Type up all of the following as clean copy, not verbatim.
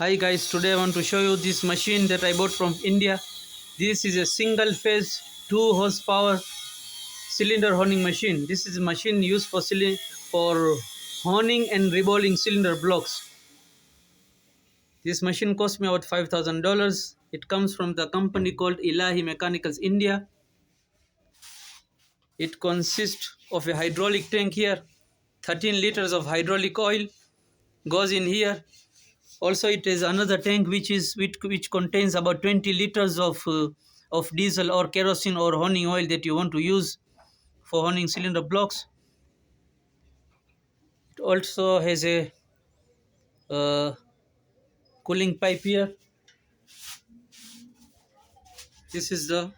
Hi guys, today I want to show you this machine that I bought from India. This is a single phase 2 horsepower cylinder honing machine. This is a machine used for honing and rebolling cylinder blocks. This machine cost me about $5,000. It comes from the company called Ilahi Mechanicals India. It consists of a hydraulic tank here, 13 liters of hydraulic oil goes in here. Also, it is another tank which contains about 20 liters of diesel or kerosene or honing oil that you want to use for honing cylinder blocks. It also has a uh, cooling pipe here. This is the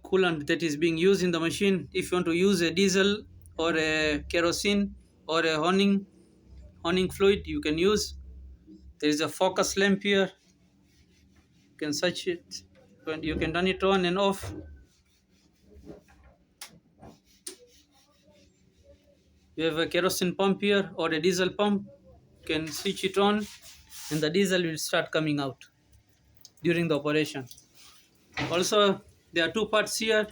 coolant that is being used in the machine. If you want to use a diesel or a kerosene or a honing fluid, you can use. There is a focus lamp here. You can search it. You can turn it on and off. You have a kerosene pump here or a diesel pump. You can switch it on and the diesel will start coming out during the operation. Also, there are two parts here.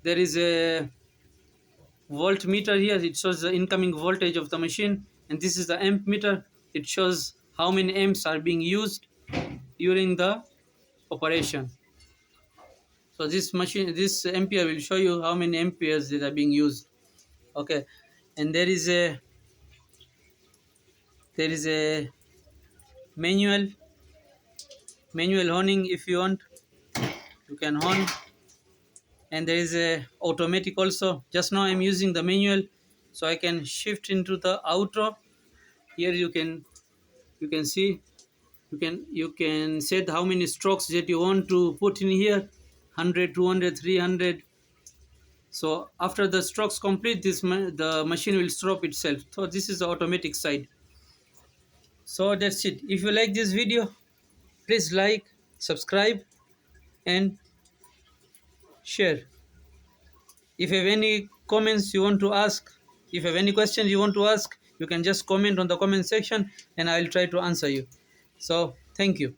There is a voltmeter here. It shows the incoming voltage of the machine, and this is the amp meter. It shows how many amps are being used during the operation. So this ampere will show you how many amperes that are being used. Okay, and there is a manual honing. If you want, you can hone, and there is a automatic also. Just now I'm using the manual, so I can shift into the auto. Here you can see, you can set how many strokes that you want to put in here, 100, 200, 300. So after the strokes complete, the machine will stop itself. So this is the automatic side. So that's it. If you like this video, please like, subscribe and share. If you have any comments you want to ask, if you have any questions you want to ask, you can just comment on the comment section and I will try to answer you. So thank you.